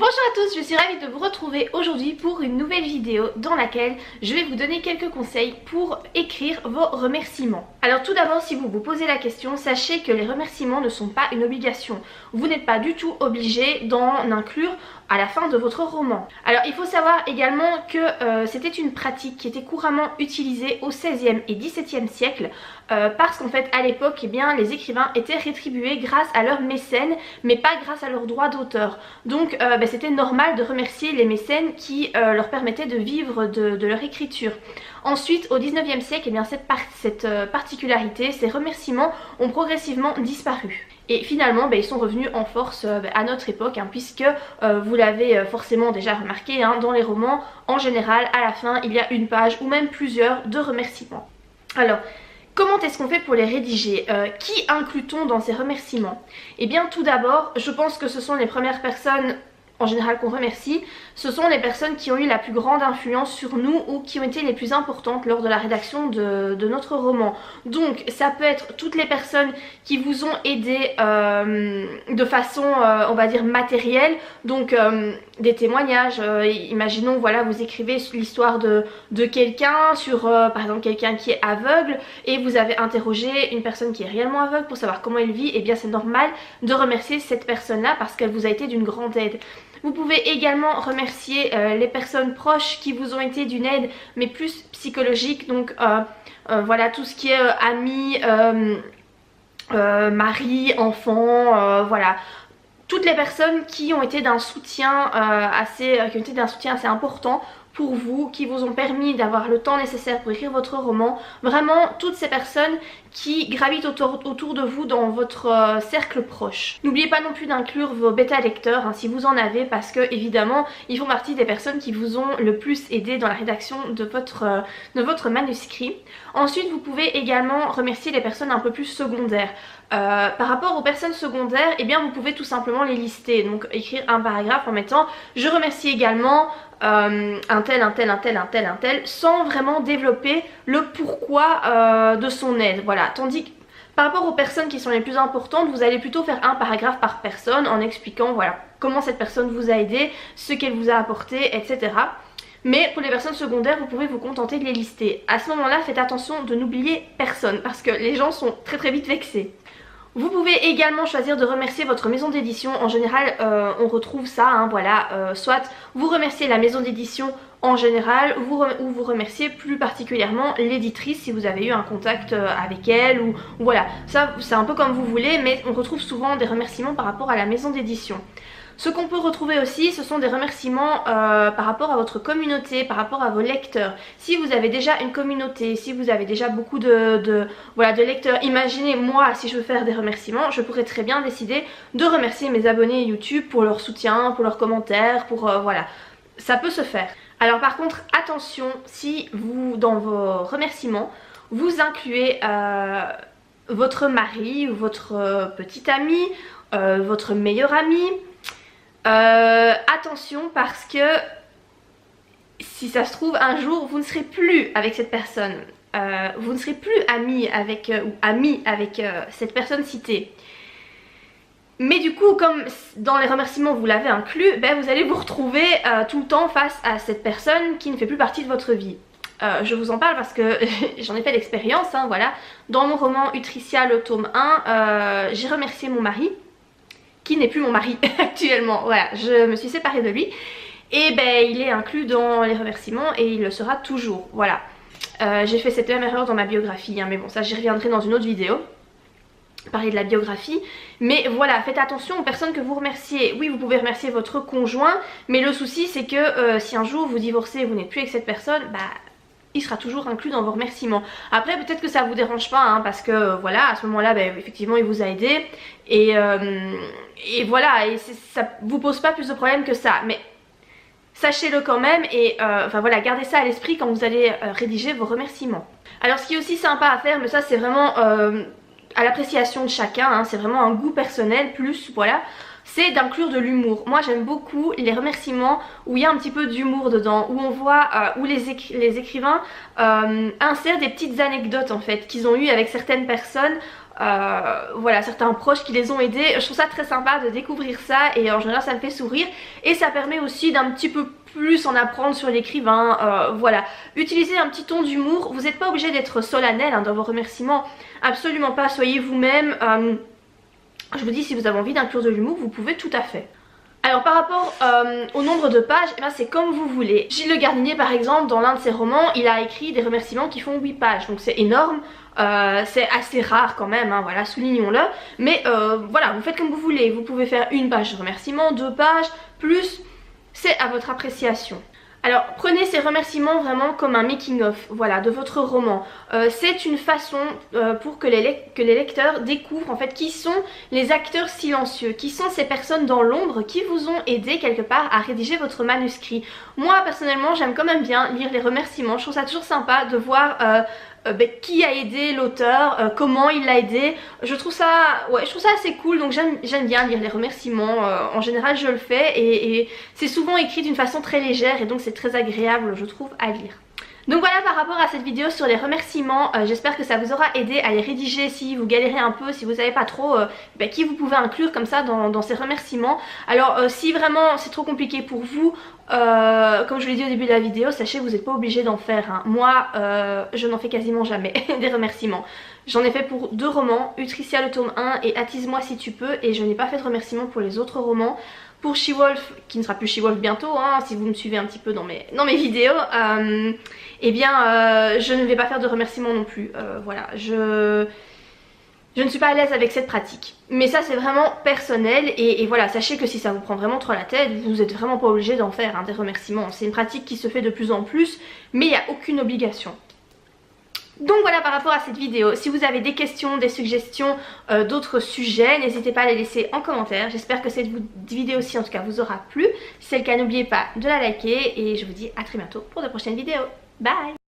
Bonjour à tous, je suis ravie de vous retrouver aujourd'hui pour une nouvelle vidéo dans laquelle je vais vous donner quelques conseils pour écrire vos remerciements. Alors tout d'abord, si vous vous posez la question, sachez que les remerciements ne sont pas une obligation. Vous n'êtes pas du tout obligé d'en inclure à la fin de votre roman. Alors il faut savoir également que c'était une pratique qui était couramment utilisée au XVIe et XVIIe siècle parce qu'en fait à l'époque eh bien, les écrivains étaient rétribués grâce à leurs mécènes mais pas grâce à leurs droits d'auteur. Donc c'était normal de remercier les mécènes qui leur permettaient de vivre de leur écriture. Ensuite au 19e siècle, eh bien, cette particularité, ces remerciements ont progressivement disparu. Et finalement ils sont revenus en force à notre époque puisque vous l'avez forcément déjà remarqué dans les romans, en général à la fin il y a une page ou même plusieurs de remerciements. Alors comment est-ce qu'on fait pour les rédiger? Qui inclut-on dans ces remerciements? Eh bien tout d'abord, je pense que ce sont les premières personnes en général qu'on remercie, ce sont les personnes qui ont eu la plus grande influence sur nous ou qui ont été les plus importantes lors de la rédaction de notre roman. Donc ça peut être toutes les personnes qui vous ont aidé de façon on va dire matérielle, donc des témoignages, imaginons voilà vous écrivez l'histoire de quelqu'un sur par exemple quelqu'un qui est aveugle et vous avez interrogé une personne qui est réellement aveugle pour savoir comment il vit, et bien c'est normal de remercier cette personne là parce qu'elle vous a été d'une grande aide. Vous pouvez également remercier les personnes proches qui vous ont été d'une aide mais plus psychologique, donc voilà tout ce qui est amis, mari, enfant, voilà. Toutes les personnes qui ont été d'un soutien assez important pour vous, qui vous ont permis d'avoir le temps nécessaire pour écrire votre roman. Vraiment toutes ces personnes qui gravitent autour de vous dans votre cercle proche. N'oubliez pas non plus d'inclure vos bêta lecteurs si vous en avez, parce que évidemment ils font partie des personnes qui vous ont le plus aidé dans la rédaction de votre manuscrit. Ensuite vous pouvez également remercier les personnes un peu plus secondaires. Par rapport aux personnes secondaires, eh bien vous pouvez tout simplement les lister, donc écrire un paragraphe en mettant je remercie également un tel, sans vraiment développer le pourquoi de son aide, voilà. Tandis que par rapport aux personnes qui sont les plus importantes, vous allez plutôt faire un paragraphe par personne en expliquant voilà comment cette personne vous a aidé, ce qu'elle vous a apporté, etc. Mais pour les personnes secondaires, vous pouvez vous contenter de les lister. À ce moment-là, faites attention de n'oublier personne parce que les gens sont très vite vexés. Vous pouvez également choisir de remercier votre maison d'édition. En général on retrouve ça, voilà, soit vous remerciez la maison d'édition en général ou vous remerciez plus particulièrement l'éditrice si vous avez eu un contact avec elle, ou voilà, ça c'est un peu comme vous voulez, mais on retrouve souvent des remerciements par rapport à la maison d'édition. Ce qu'on peut retrouver aussi, ce sont des remerciements par rapport à votre communauté, par rapport à vos lecteurs. Si vous avez déjà une communauté, si vous avez déjà beaucoup de lecteurs, imaginez moi si je veux faire des remerciements, je pourrais très bien décider de remercier mes abonnés YouTube pour leur soutien, pour leurs commentaires, pour voilà, ça peut se faire. Alors par contre attention, si vous dans vos remerciements vous incluez votre mari ou votre petit ami, votre meilleur ami, attention parce que si ça se trouve un jour vous ne serez plus avec cette personne, vous ne serez plus ami avec cette personne citée. Mais du coup comme dans les remerciements vous l'avez inclus, vous allez vous retrouver tout le temps face à cette personne qui ne fait plus partie de votre vie. Je vous en parle parce que j'en ai fait l'expérience, voilà. Dans mon roman Utricia le tome 1, j'ai remercié mon mari qui n'est plus mon mari actuellement, voilà, je me suis séparée de lui et il est inclus dans les remerciements et il le sera toujours, voilà. J'ai fait cette même erreur dans ma biographie, mais bon ça j'y reviendrai dans une autre vidéo, parler de la biographie, mais voilà, faites attention aux personnes que vous remerciez. Oui, vous pouvez remercier votre conjoint, mais le souci c'est que si un jour vous divorcez et vous n'êtes plus avec cette personne, il sera toujours inclus dans vos remerciements. Après peut-être que ça vous dérange pas parce que voilà à ce moment là effectivement il vous a aidé et voilà, et ça vous pose pas plus de problèmes que ça, mais sachez-le quand même et voilà, gardez ça à l'esprit quand vous allez rédiger vos remerciements. Alors ce qui est aussi sympa à faire, mais ça c'est vraiment à l'appréciation de chacun, c'est vraiment un goût personnel plus, voilà, c'est d'inclure de l'humour. Moi j'aime beaucoup les remerciements où il y a un petit peu d'humour dedans, où on voit où les écrivains insèrent des petites anecdotes en fait qu'ils ont eues avec certaines personnes voilà, certains proches qui les ont aidés. Je trouve ça très sympa de découvrir ça et en général ça me fait sourire et ça permet aussi d'un petit peu plus en apprendre sur l'écrivain. Voilà, utilisez un petit ton d'humour, vous n'êtes pas obligé d'être solennel dans vos remerciements, absolument pas, soyez vous-même. Je vous dis, si vous avez envie d'inclure de l'humour, vous pouvez tout à fait. Alors par rapport au nombre de pages, eh ben, c'est comme vous voulez. Gilles Le Gardinier par exemple, dans l'un de ses romans, il a écrit des remerciements qui font 8 pages, donc c'est énorme. C'est assez rare quand même, hein, voilà, soulignons-le. Mais voilà, vous faites comme vous voulez. Vous pouvez faire une page de remerciements, 2 pages, plus, c'est à votre appréciation. Alors prenez ces remerciements vraiment comme un making of, voilà, de votre roman. C'est une façon pour que les lecteurs découvrent en fait qui sont les acteurs silencieux, qui sont ces personnes dans l'ombre qui vous ont aidé quelque part à rédiger votre manuscrit. Moi personnellement j'aime quand même bien lire les remerciements, je trouve ça toujours sympa de voir qui a aidé l'auteur, comment il l'a aidé. Je trouve ça assez cool, donc j'aime bien lire les remerciements. En général je le fais et c'est souvent écrit d'une façon très légère et donc c'est très agréable je trouve à lire. Donc voilà par rapport à cette vidéo sur les remerciements, j'espère que ça vous aura aidé à les rédiger si vous galérez un peu, si vous savez pas trop qui vous pouvez inclure comme ça dans ces remerciements. Alors si vraiment c'est trop compliqué pour vous, comme je l'ai dit au début de la vidéo, sachez que vous n'êtes pas obligé d'en faire. Hein. Moi je n'en fais quasiment jamais des remerciements. J'en ai fait pour 2 romans, Utricia le tome 1 et Attise-moi si tu peux, et je n'ai pas fait de remerciements pour les autres romans. Pour She-Wolf, qui ne sera plus She-Wolf bientôt, hein, si vous me suivez un petit peu dans mes vidéos, eh bien je ne vais pas faire de remerciements non plus. Voilà, je ne suis pas à l'aise avec cette pratique. Mais ça c'est vraiment personnel et voilà, sachez que si ça vous prend vraiment trop la tête, vous n'êtes vraiment pas obligé d'en faire des remerciements. C'est une pratique qui se fait de plus en plus, mais il n'y a aucune obligation. Donc voilà par rapport à cette vidéo, si vous avez des questions, des suggestions d'autres sujets, n'hésitez pas à les laisser en commentaire. J'espère que cette vidéo-ci en tout cas vous aura plu. Si c'est le cas, n'oubliez pas de la liker et je vous dis à très bientôt pour de prochaines vidéos. Bye!